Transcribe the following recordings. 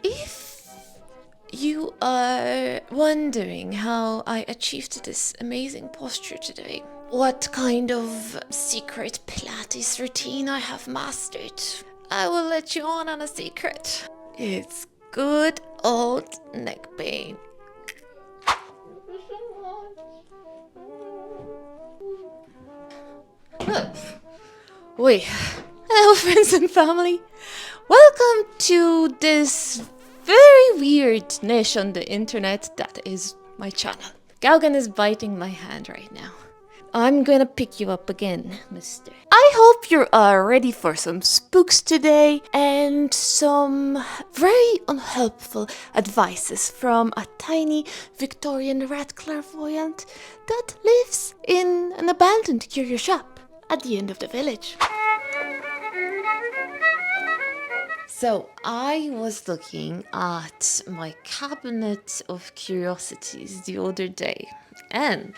If you are wondering how I achieved this amazing posture today, what kind of secret Pilates routine I have mastered, I will let you on a secret. It's good old neck pain. Wait, hello friends and family. Welcome to this very weird niche on the internet that is my channel. Galgan is biting my hand right now. I'm gonna pick you up again, mister. I hope you're ready for some spooks today and some very unhelpful advices from a tiny Victorian rat clairvoyant that lives in an abandoned curio shop at the end of the village. So I was looking at my cabinet of curiosities the other day, and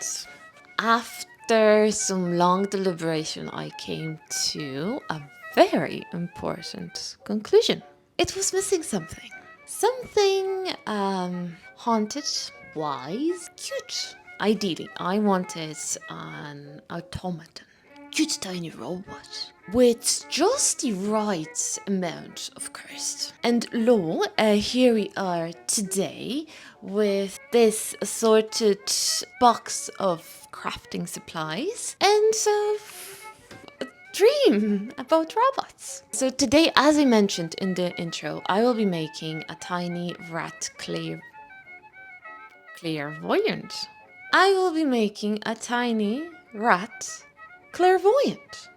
after some long deliberation, I came to a very important conclusion. It was missing something. Something haunted, wise, cute. Ideally, I wanted an automaton. Cute tiny robot with just the right amount of cursed. And lo, here we are today with this assorted box of crafting supplies and a dream about robots. So today, as I mentioned in the intro, I will be making a tiny rat clairvoyant. I will be making a tiny rat clairvoyant.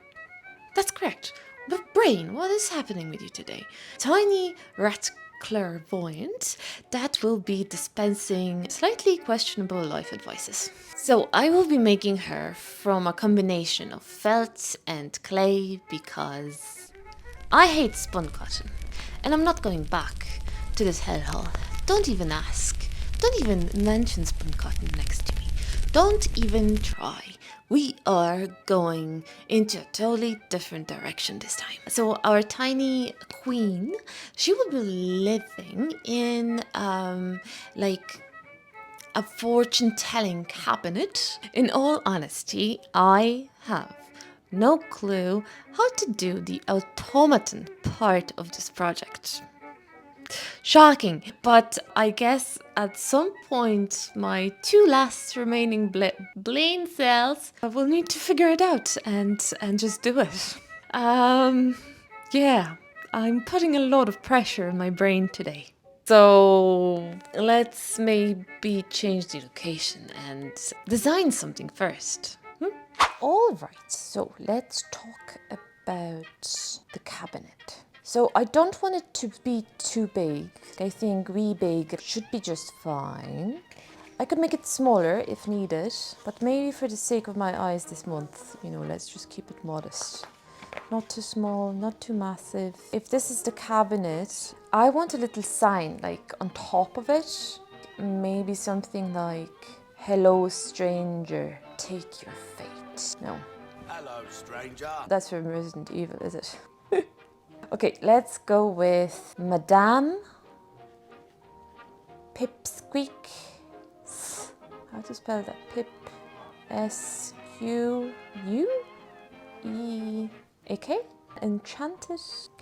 That's correct. But brain, what is happening with you today? Tiny rat clairvoyant that will be dispensing slightly questionable life advices. So I will be making her from a combination of felt and clay because I hate spun cotton and I'm not going back to this hellhole. Don't even ask. Don't even mention spun cotton next to me. Don't even try. We are going into a totally different direction this time. So our tiny queen, she will be living in like a fortune-telling cabinet. In all honesty, I have no clue how to do the automaton part of this project. Shocking, but I guess at some point my two last remaining brain cells will need to figure it out and just do it. Yeah, I'm putting a lot of pressure on my brain today. So let's maybe change the location and design something first. All right, so let's talk about the cabinet. So I don't want it to be too big. I think wee big should be just fine. I could make it smaller if needed, but maybe for the sake of my eyes this month, let's just keep it modest. Not too small, not too massive. If this is the cabinet, I want a little sign like on top of it. Maybe something like, "Hello stranger, take your fate." No. Hello stranger. That's from Resident Evil, is it? Okay, let's go with Madame Pipsqueak. How to spell that? Pip Squeak. Enchanted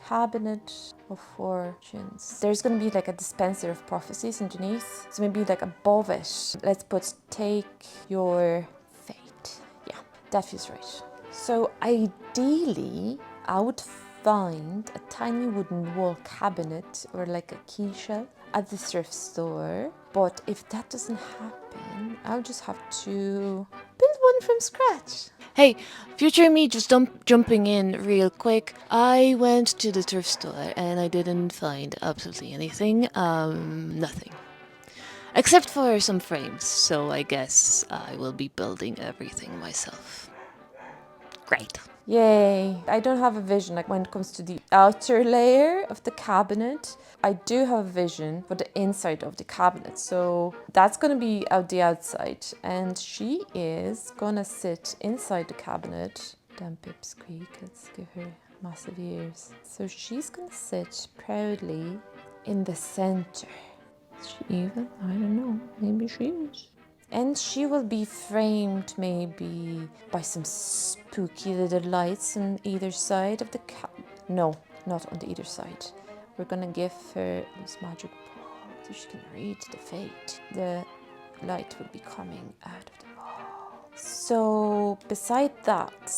Cabinet of Fortunes. There's going to be like a dispenser of prophecies underneath. So maybe like above it, let's put "take your fate." Yeah, that feels right. So ideally, I would find a tiny wooden wall cabinet or like a key shelf at the thrift store. But if that doesn't happen, I'll just have to build one from scratch. Hey, future me just jumping in real quick. I went to the thrift store and I didn't find absolutely anything. Nothing. Except for some frames, so I guess I will be building everything myself. Great. Yay. I don't have a vision like when it comes to the outer layer of the cabinet. I do have a vision for the inside of the cabinet. So that's going to be out the outside. And she is going to sit inside the cabinet. Damn Pipsqueak. Let's give her massive ears. So she's going to sit proudly in the center. Is she even? I don't know. Maybe she is. And she will be framed maybe by some spooky little lights on either side of the No, not on the either side. We're gonna give her this magic ball so she can read the fate. The light will be coming out of the ball. So beside that,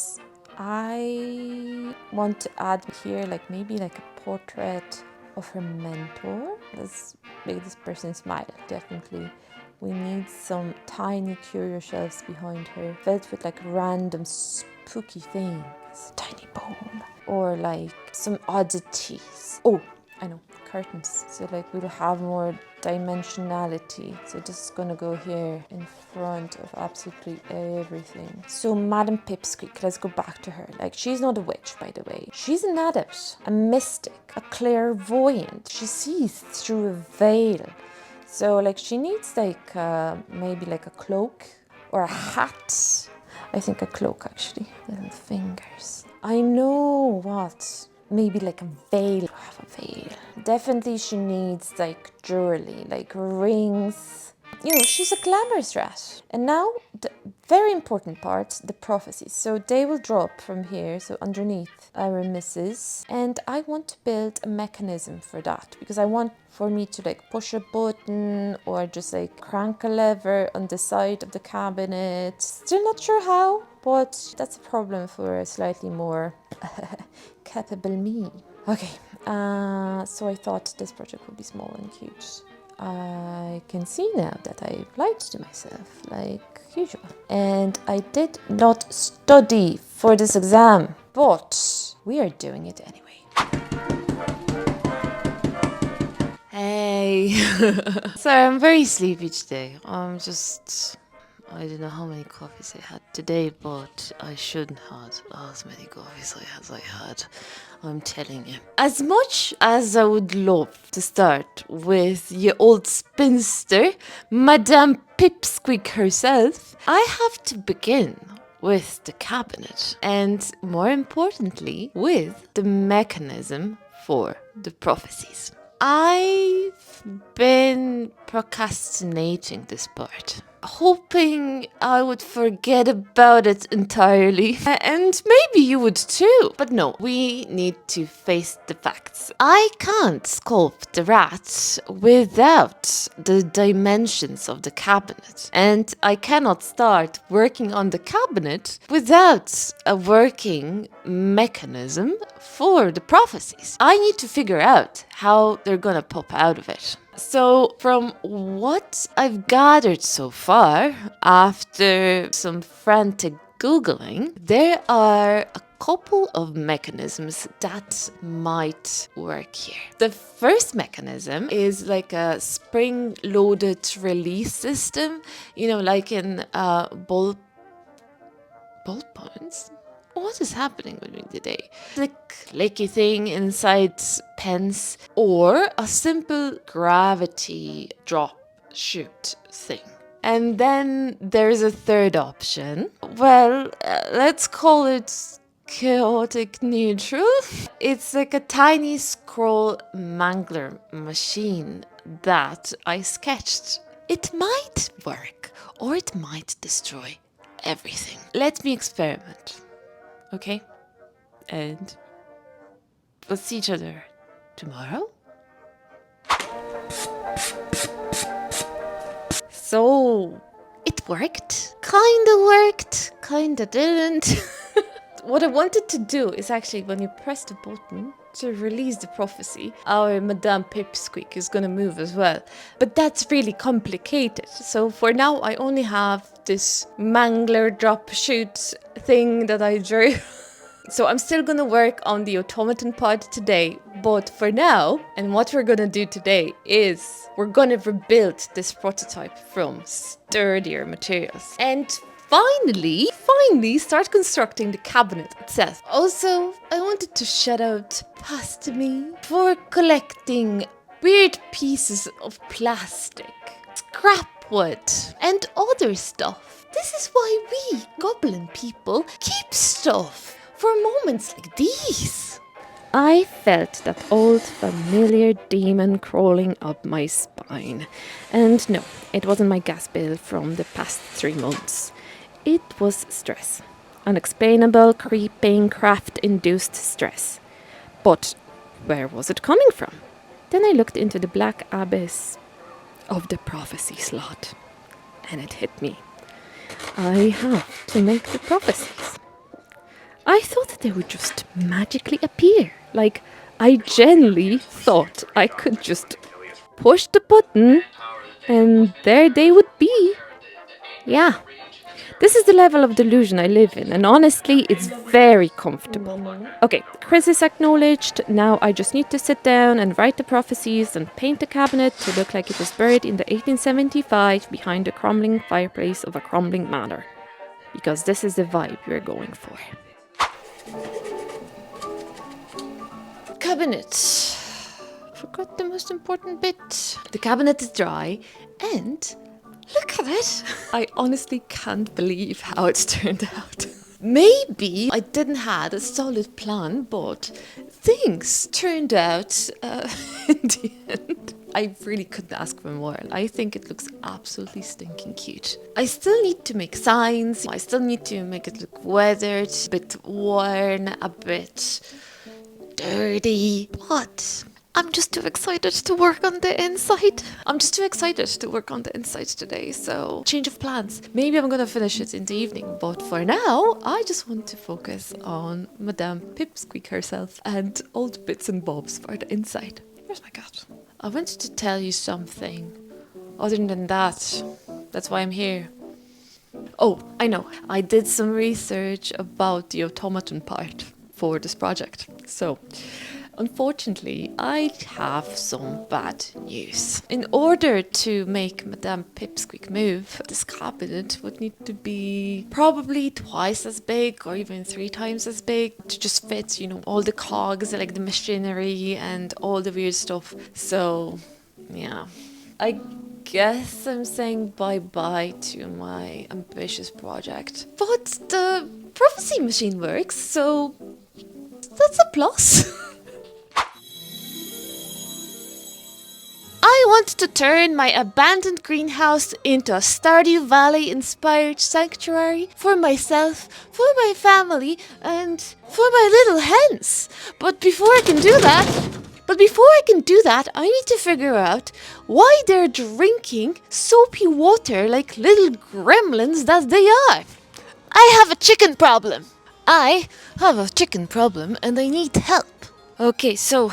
I want to add here like maybe like a portrait of her mentor. Let's make this person smile, definitely. We need some tiny curio shelves behind her, filled with like random spooky things. Tiny bowl. Or like some oddities. Oh, I know, curtains. So like we'll have more dimensionality. So this is gonna go here in front of absolutely everything. So Madame Pipsqueak, let's go back to her. Like she's not a witch, by the way. She's an adept, a mystic, a clairvoyant. She sees through a veil. So like she needs like maybe like a cloak or a hat. I think a cloak actually, little fingers. I know what, maybe like a veil. Have a veil. Definitely she needs like jewelry, like rings. You know, she's a glamorous rat. And now the very important part, the prophecies. So they will drop from here, so underneath our misses. And I want to build a mechanism for that because I want for me to like push a button or just like crank a lever on the side of the cabinet. Still not sure how, but that's a problem for a slightly more capable me. Okay, so I thought this project would be small and cute. I can see now that I lied to myself, like usual. And I did not study for this exam, but we are doing it anyway. Hey! Sorry, I'm very sleepy today. I don't know how many coffees I had today, but I shouldn't have as many coffees as I had. I'm telling you. As much as I would love to start with your old spinster, Madame Pipsqueak herself, I have to begin with the cabinet and, more importantly, with the mechanism for the prophecies. I've been procrastinating this part, hoping I would forget about it entirely. And maybe you would too. But no, we need to face the facts. I can't sculpt the rat without the dimensions of the cabinet. And I cannot start working on the cabinet without a working mechanism for the prophecies. I need to figure out how they're gonna pop out of it. So from what I've gathered so far, after some frantic Googling, there are a couple of mechanisms that might work here. The first mechanism is like a spring-loaded release system, you know, like in ball points. What is happening with me today? The clicky thing inside pens, or a simple gravity drop shoot thing. And then there's a third option. Well, let's call it chaotic neutral. It's like a tiny scroll mangler machine that I sketched. It might work, or it might destroy everything. Let me experiment. Okay? And we'll see each other tomorrow. So, it worked. Kinda didn't. What I wanted to do is actually when you press the button to release the prophecy, our Madame Pipsqueak is gonna move as well. But that's really complicated. So for now, I only have this mangler drop shoot thing that I drew. So I'm still gonna work on the automaton pod today, but for now, and what we're gonna do today is we're gonna rebuild this prototype from sturdier materials. And finally start constructing the cabinet itself. Also, I wanted to shout out Pasta Me for collecting weird pieces of plastic, scrap wood, and other stuff. This is why we goblin people keep stuff for moments like these. I felt that old familiar demon crawling up my spine. And no, it wasn't my gas bill from the past 3 months. It was stress. Unexplainable, creeping, craft-induced stress. But where was it coming from? Then I looked into the black abyss of the prophecy slot. And it hit me. I have to make the prophecies. I thought that they would just magically appear. Like, I genuinely thought I could just push the button and there they would be. Yeah. This is the level of delusion I live in, and honestly, it's very comfortable. Okay, Chris is acknowledged. Now I just need to sit down and write the prophecies and paint the cabinet to look like it was buried in the 1875 behind the crumbling fireplace of a crumbling manor. Because this is the vibe we're going for. Cabinet. Forgot the most important bit. The cabinet is dry and look at it. I honestly can't believe how it's turned out. Maybe I didn't have a solid plan, but things turned out in the end. I really couldn't ask for more. I think it looks absolutely stinking cute. I still need to make signs. I still need to make it look weathered, a bit worn, a bit dirty, but I'm just too excited to work on the inside. I'm just too excited to work on the inside today, so change of plans. Maybe I'm gonna finish it in the evening, but for now, I just want to focus on Madame Pipsqueak herself and all the bits and bobs for the inside. Where's my cat? I wanted to tell you something. Other than that, that's why I'm here. Oh, I know. I did some research about the automaton part for this project. So, unfortunately, I have some bad news. In order to make Madame Pipsqueak move, this cabinet would need to be probably twice as big or even 3 times as big to just fit, all the cogs, like the machinery and all the weird stuff. So, yeah. I guess I'm saying bye-bye to my ambitious project. But the prophecy machine works, so that's a plus. I want to turn my abandoned greenhouse into a Stardew Valley-inspired sanctuary for myself, for my family, and for my little hens. But before I can do that, I need to figure out why they're drinking soapy water like little gremlins that they are. I have a chicken problem, and I need help. Okay, so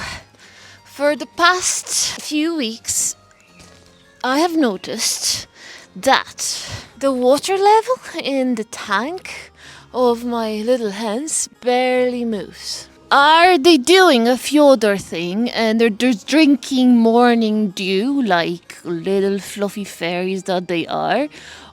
for the past few weeks, I have noticed that the water level in the tank of my little hens barely moves. Are they doing a Fyodor thing and they're just drinking morning dew like little fluffy fairies that they are?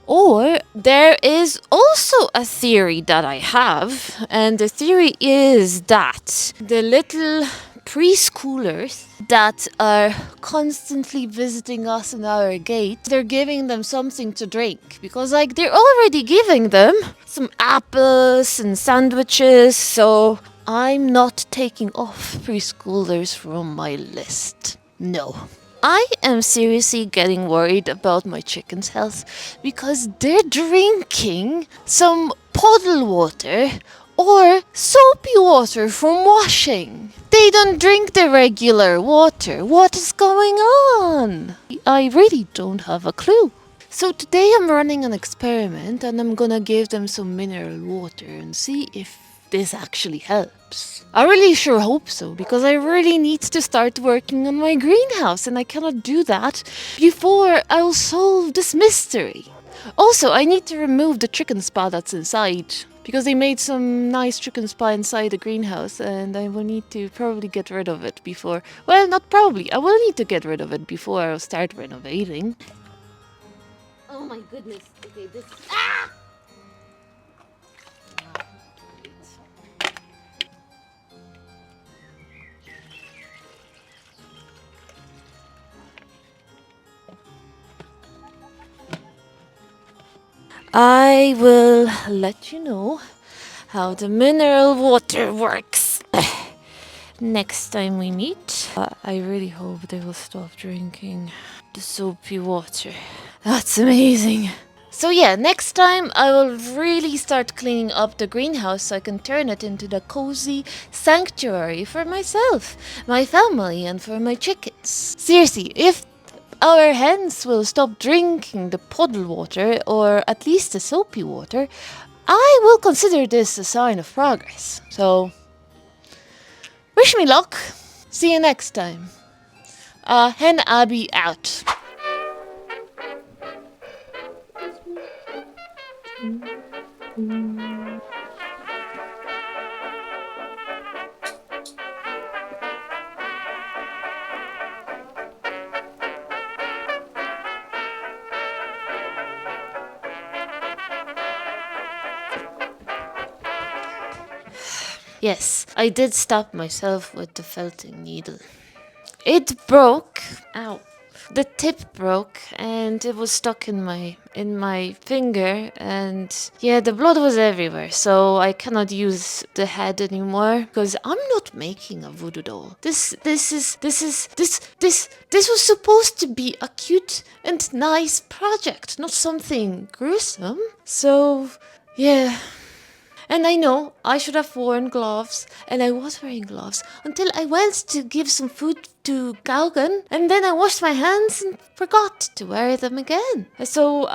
Or there is also a theory that I have, and the theory is that the little preschoolers that are constantly visiting us in our gate, they're giving them something to drink. Because, they're already giving them some apples and sandwiches, so I'm not taking off preschoolers from my list. No. I am seriously getting worried about my chicken's health because they're drinking some puddle water or soapy water from washing. They don't drink the regular water. What is going on? I really don't have a clue. So today I'm running an experiment and I'm gonna give them some mineral water and see if this actually helps. I really sure hope so, because I really need to start working on my greenhouse and I cannot do that before I'll solve this mystery. Also, I need to remove the chicken spa that's inside, because they made some nice chicken spa inside the greenhouse and I will need to probably get rid of it before... Well, not probably. I will need to get rid of it before I'll start renovating. Oh my goodness. Okay, this... Ah! I will let you know how the mineral water works. next time we meet. I really hope they will stop drinking the soapy water. That's amazing. So yeah, next time I will really start cleaning up the greenhouse so I can turn it into the cozy sanctuary for myself, my family, and for my chickens. Seriously, if our hens will stop drinking the puddle water, or at least the soapy water, I will consider this a sign of progress. So, wish me luck. See you next time. Hen Abby out. Yes, I did stab myself with the felting needle. It broke. Ow. The tip broke and it was stuck in my finger, and yeah, the blood was everywhere, so I cannot use the head anymore because I'm not making a voodoo doll. This was supposed to be a cute and nice project, not something gruesome. So yeah. And I know I should have worn gloves, and I was wearing gloves until I went to give some food to Gaugan, and then I washed my hands and forgot to wear them again. So,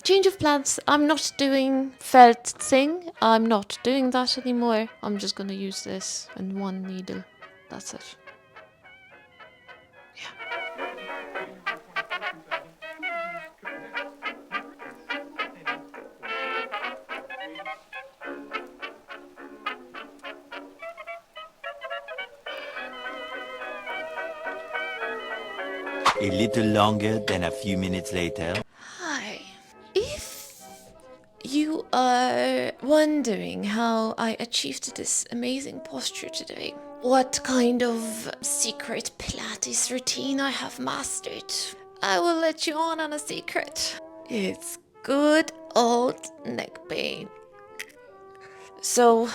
change of plans. I'm not doing felt thing. I'm not doing that anymore. I'm just gonna use this and one needle. That's it. A little longer than a few minutes later. Hi. If you are wondering how I achieved this amazing posture today, what kind of secret Pilates routine I have mastered, I will let you on a secret. It's good old neck pain. So,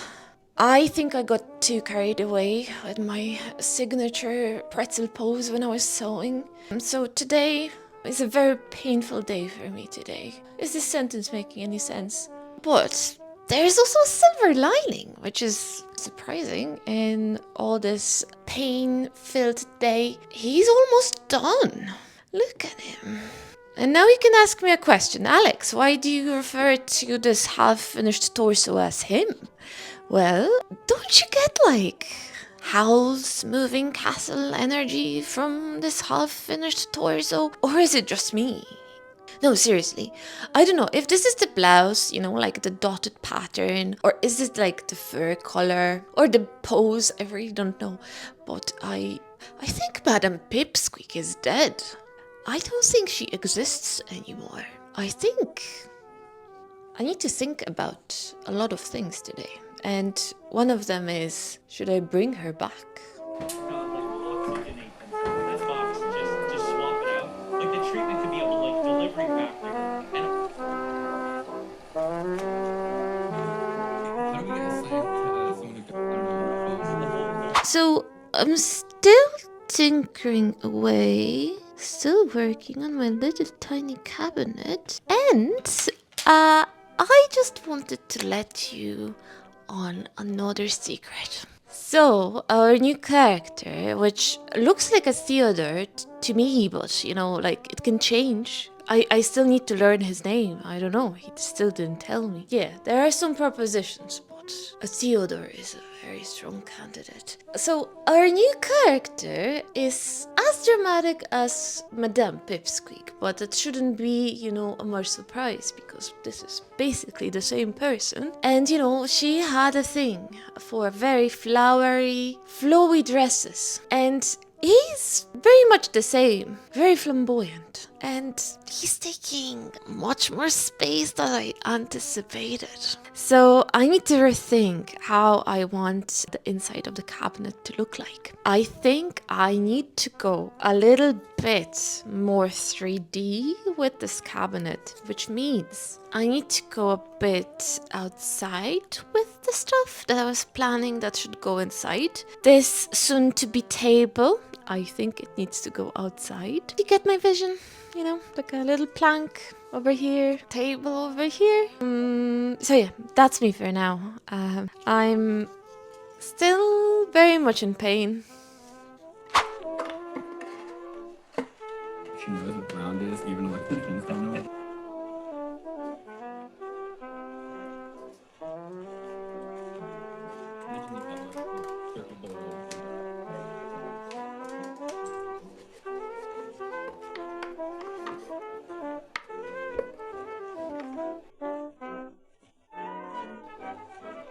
I think I got too carried away with my signature pretzel pose when I was sewing. So today is a very painful day for me today. Is this sentence making any sense? But there's also a silver lining, which is surprising in all this pain-filled day. He's almost done. Look at him. And now you can ask me a question. Alex, why do you refer to this half-finished torso as him? Well, don't you get like Howl's moving castle energy from this half-finished torso? Or is it just me? No, seriously. I don't know if this is the blouse, like the dotted pattern, or is it like the fur color, or the pose, I really don't know. But I think Madame Pipsqueak is dead. I don't think she exists anymore. I think I need to think about a lot of things today. And one of them is, should I bring her back? Oxygenate them. This box, just swap it out. Like the treatment could be a delivery factor. And how do we get a site to someone who I don't know. So I'm still tinkering away, still working on my little tiny cabinet, and I just wanted to let you on another secret. So, our new character, which looks like a Theodore to me, but like it can change. I still need to learn his name. I don't know. He still didn't tell me. Yeah, there are some propositions, but a Theodore is a very strong candidate. So, our new character is as dramatic as Madame Pipsqueak, but it shouldn't be, a more surprise because this is basically the same person. And, she had a thing for very flowery, flowy dresses. And he's very much the same, very flamboyant. And he's taking much more space than I anticipated. So I need to rethink how I want the inside of the cabinet to look like. I think I need to go a little bit more 3D with this cabinet, which means I need to go a bit outside with the stuff that I was planning that should go inside. This soon-to-be table, I think it needs to go outside. You get my vision? You know, like a little plank over here, table over here. So yeah, that's me for now. I'm still very much in pain. She knows what round is, even like the kids don't know it.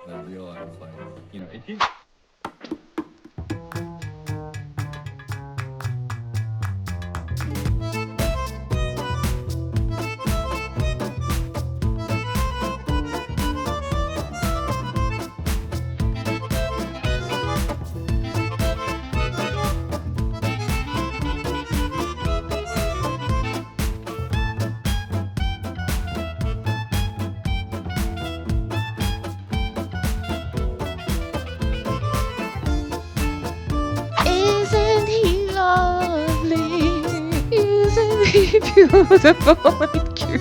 The real life, like, you know, if you. Isn't he lovely? Isn't he beautiful and cute?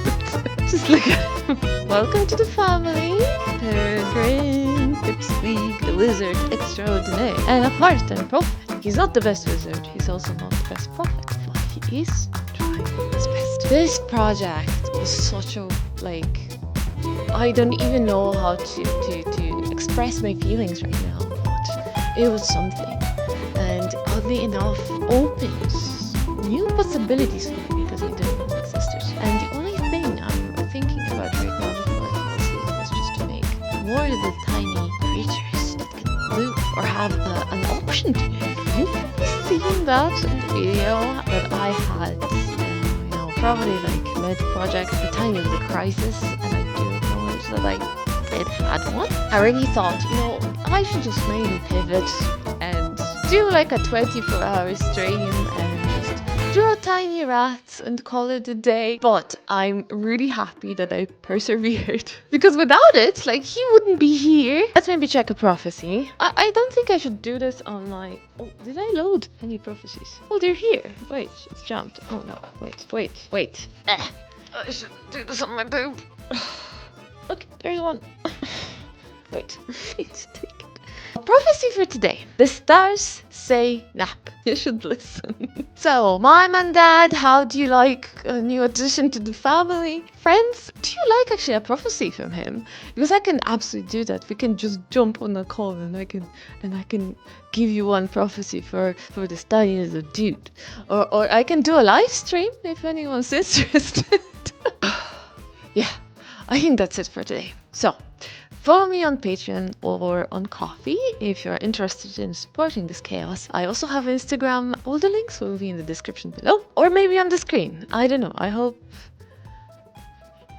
Just look at him. Welcome to the family. Peregrine, Pipsqueak, the wizard extraordinaire, and a part-time prophet. He's not the best wizard, he's also not the best prophet, but he is trying his best. This project was such a, I don't even know how to express my feelings right now, but it was something. And oddly enough, opens new possibilities for me because I didn't know existed. And the only thing I'm thinking about right now before I fall asleep is just to make more little tiny creatures that can move or have an option to move. You've seen that in the video that I had, probably mid-project, the tiny little crisis, and I do acknowledge that I did had one. I really thought, I should just maybe pivot and do a 24-hour stream and just draw tiny rats and call it a day. But I'm really happy that I persevered because without it, he wouldn't be here. Let's maybe check a prophecy. I don't think I should do this on my... Oh, did I load any prophecies? Oh, they're here. Wait, it's jumped. Oh no, wait. I should do this on my boob. Look, there's one. Wait, let's take it. Prophecy for today. The stars say nap. You should listen. So, Mom and Dad, how do you like a new addition to the family? Friends, do you like actually a prophecy from him? Because I can absolutely do that. We can just jump on a call and I can give you one prophecy for this tiny little dude. Or I can do a live stream if anyone's interested. Yeah, I think that's it for today. So, follow me on Patreon or on Ko-fi if you're interested in supporting this chaos. I also have Instagram. All the links will be in the description below. Or maybe on the screen. I don't know. I hope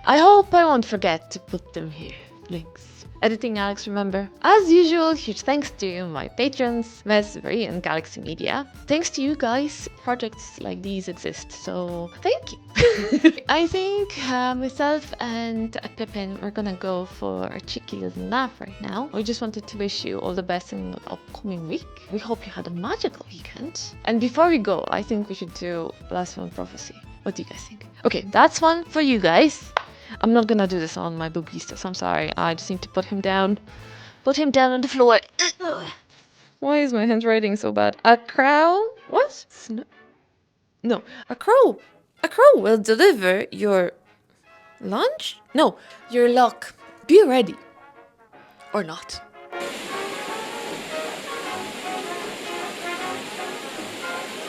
I won't forget to put them here. Links. Editing Alex, remember. As usual, huge thanks to my patrons, Mesbury and Galaxy Media. Thanks to you guys, projects like these exist, so thank you. I think myself and Pippin, we're gonna go for a cheeky little nap right now. We just wanted to wish you all the best in the upcoming week. We hope you had a magical weekend. And before we go, I think we should do Last One Prophecy. What do you guys think? Okay, that's one for you guys. I'm not gonna do this on my boogistas, I'm sorry. I just need to put him down. Put him down on the floor. Why is my handwriting so bad? A crow? What? No. A crow. A crow will deliver your lunch? No, your luck. Be ready. Or not.